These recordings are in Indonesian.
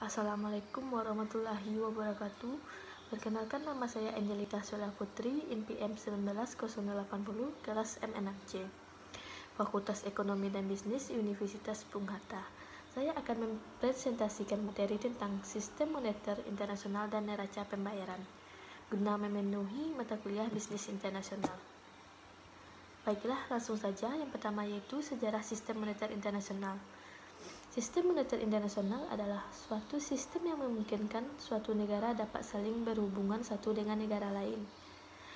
Assalamualaikum warahmatullahi wabarakatuh. Perkenalkan, nama saya Angelita Sola Putri, NPM 19080, kelas MNFC, Fakultas Ekonomi dan Bisnis, Universitas Bung Hatta. Saya akan mempresentasikan materi tentang sistem moneter internasional dan neraca pembayaran guna memenuhi mata kuliah bisnis internasional. Baiklah, langsung saja. Yang pertama yaitu sejarah sistem moneter internasional. Sistem moneter internasional adalah suatu sistem yang memungkinkan suatu negara dapat saling berhubungan satu dengan negara lain.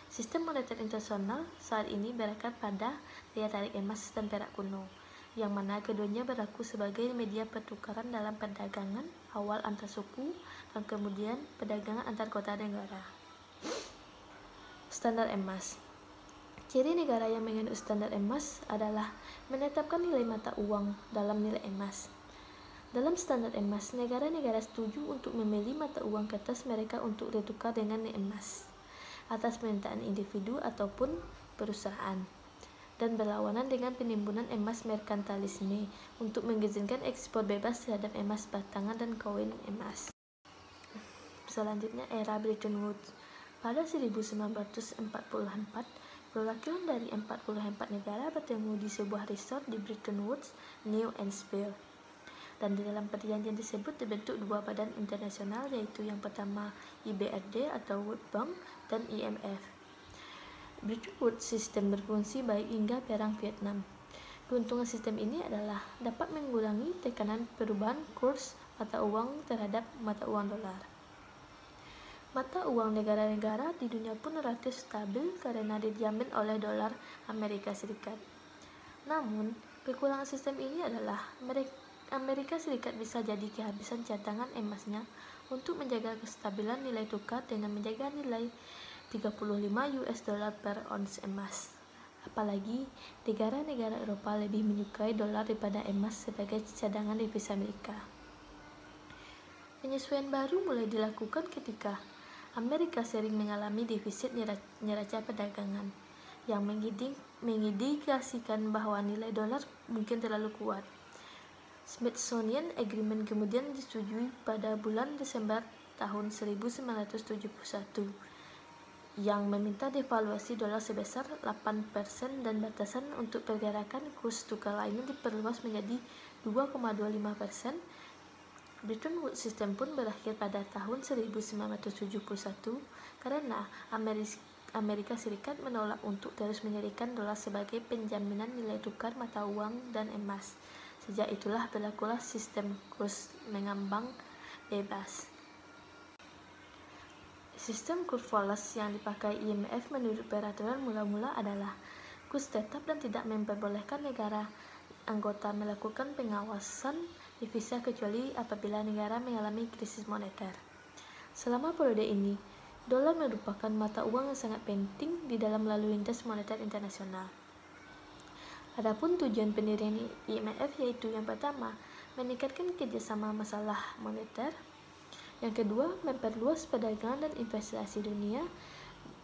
Sistem moneter internasional saat ini berakar pada daya tarik emas dan perak kuno, yang mana keduanya berlaku sebagai media pertukaran dalam perdagangan awal antar suku dan kemudian perdagangan antar kota negara. Standar emas. Ciri negara yang menganut standar emas adalah menetapkan nilai mata uang dalam nilai emas. Dalam standar emas, negara-negara setuju untuk memilih mata uang kertas mereka untuk ditukar dengan emas atas permintaan individu ataupun perusahaan, dan berlawanan dengan penimbunan emas merkantilisme untuk mengizinkan ekspor bebas terhadap emas batangan dan koin emas. Selanjutnya, era Bretton Woods. Pada 1944, perwakilan dari 44 negara bertemu di sebuah resort di Bretton Woods, New Hampshire. Dan di dalam perjanjian tersebut terbentuk dua badan internasional, yaitu yang pertama IBRD atau World Bank dan IMF. Bretton Woods System berfungsi baik hingga Perang Vietnam. Keuntungan sistem ini adalah dapat mengurangi tekanan perubahan kurs mata uang terhadap mata uang dolar. Mata uang negara-negara di dunia pun relatif stabil karena dijamin oleh dolar Amerika Serikat. Namun, kekurangan sistem ini adalah Amerika Serikat bisa jadi kehabisan cadangan emasnya untuk menjaga kestabilan nilai tukar dengan menjaga nilai 35 US dollar per ons emas. Apalagi negara-negara Eropa lebih menyukai dolar daripada emas sebagai cadangan devisa mereka. Penyesuaian baru mulai dilakukan ketika Amerika sering mengalami defisit neraca perdagangan yang mengindikasikan bahwa nilai dolar mungkin terlalu kuat. Smithsonian Agreement kemudian disetujui pada bulan Desember tahun 1971 yang meminta devaluasi dolar sebesar 8% dan batasan untuk pergerakan kurs tukar lainnya diperluas menjadi 2,25%. Bretton Woods System pun berakhir pada tahun 1971 karena Amerika Serikat menolak untuk terus menjadikan dolar sebagai penjaminan nilai tukar mata uang dan emas. Sejak itulah berlakulah sistem kurs mengambang bebas. Sistem kurs Wallace yang dipakai IMF menurut peraturan mula-mula adalah kurs tetap dan tidak memperbolehkan negara anggota melakukan pengawasan devisa kecuali apabila negara mengalami krisis moneter. Selama periode ini, dolar merupakan mata uang yang sangat penting di dalam lalu lintas moneter internasional. Adapun tujuan pendirian IMF yaitu yang pertama, meningkatkan kerjasama masalah moneter, yang kedua, memperluas perdagangan dan investasi dunia,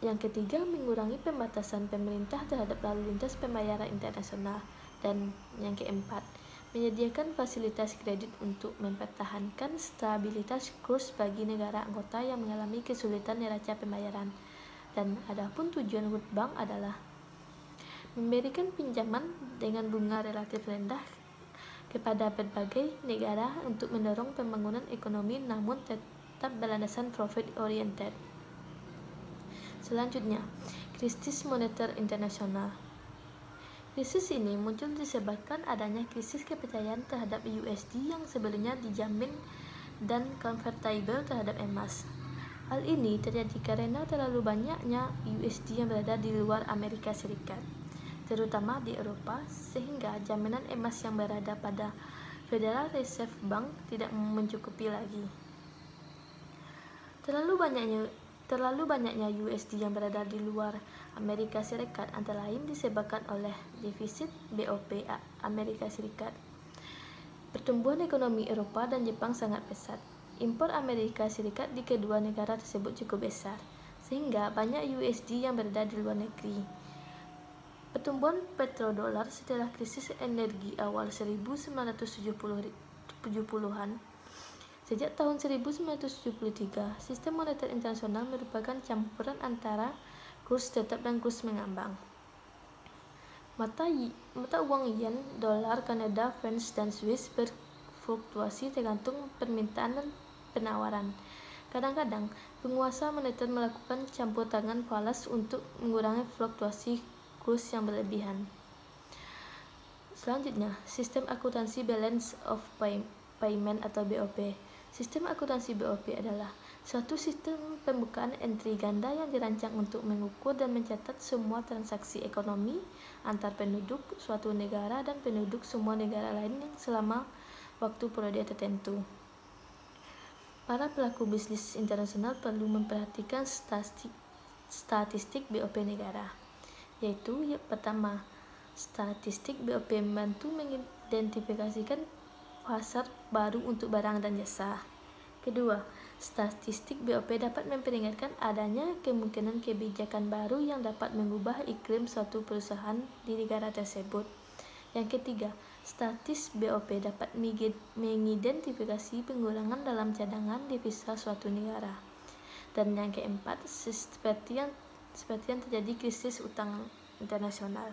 yang ketiga, mengurangi pembatasan pemerintah terhadap lalu lintas pembayaran internasional, dan yang keempat, menyediakan fasilitas kredit untuk mempertahankan stabilitas kurs bagi negara anggota yang mengalami kesulitan neraca pembayaran. Dan adapun tujuan World Bank adalah memberikan pinjaman dengan bunga relatif rendah kepada berbagai negara untuk mendorong pembangunan ekonomi namun tetap berlandasan profit oriented. Selanjutnya, krisis moneter internasional. Krisis ini muncul disebabkan adanya krisis kepercayaan terhadap USD yang sebelumnya dijamin dan convertible terhadap emas. Hal ini terjadi karena terlalu banyaknya USD yang berada di luar Amerika Serikat, terutama di Eropa, sehingga jaminan emas yang berada pada Federal Reserve Bank tidak mencukupi lagi. Terlalu banyaknya USD yang berada di luar Amerika Serikat antara lain disebabkan oleh defisit BOP Amerika Serikat. Pertumbuhan ekonomi Eropa dan Jepang sangat pesat. Impor Amerika Serikat di kedua negara tersebut cukup besar, sehingga banyak USD yang berada di luar negeri. Pertumbuhan petrodolar setelah krisis energi awal 1970-an Sejak tahun 1973, sistem moneter internasional merupakan campuran antara kurs tetap dan kurs mengambang. Mata uang yen, dolar, Kanada, franc, dan Swiss berfluktuasi tergantung permintaan dan penawaran. Kadang-kadang, penguasa moneter melakukan campur tangan falas untuk mengurangi fluktuasi kurs yang berlebihan. Selanjutnya, sistem akuntansi balance of payment atau BOP. Sistem akuntansi BOP adalah suatu sistem pembukaan entry ganda yang dirancang untuk mengukur dan mencatat semua transaksi ekonomi antar penduduk suatu negara dan penduduk semua negara lain yang selama waktu periode tertentu. Para pelaku bisnis internasional perlu memperhatikan statistik BOP negara, yaitu pertama, statistik BOP membantu mengidentifikasikan pasar baru untuk barang dan jasa. Kedua, statistik BOP dapat memperingatkan adanya kemungkinan kebijakan baru yang dapat mengubah iklim suatu perusahaan di negara tersebut. Yang ketiga, statistik BOP dapat mengidentifikasi pengurangan dalam cadangan devisa suatu negara. Dan yang keempat, seperti yang terjadi krisis utang internasional.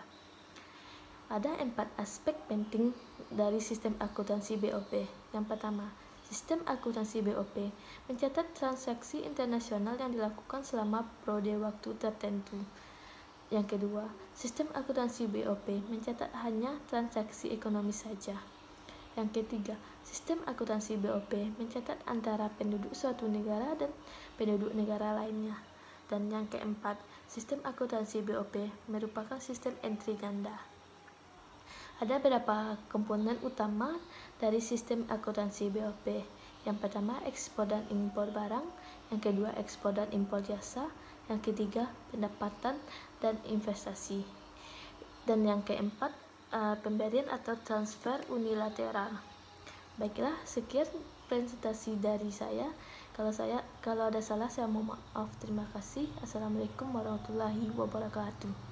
Ada 4 aspek penting dari sistem akuntansi BOP. Yang pertama, sistem akuntansi BOP mencatat transaksi internasional yang dilakukan selama periode waktu tertentu. Yang kedua, sistem akuntansi BOP mencatat hanya transaksi ekonomi saja. Yang ketiga, sistem akuntansi BOP mencatat antara penduduk suatu negara dan penduduk negara lainnya. Dan yang keempat, sistem akuntansi BOP merupakan sistem entry ganda. Ada beberapa komponen utama dari sistem akuntansi BOP. Yang pertama, ekspor dan impor barang. Yang kedua, ekspor dan impor jasa. Yang ketiga, pendapatan dan investasi. Dan yang keempat, pemberian atau transfer unilateral. Baiklah, sekian presentasi dari saya. Kalau ada salah, saya mohon maaf. Terima kasih. Assalamualaikum warahmatullahi wabarakatuh.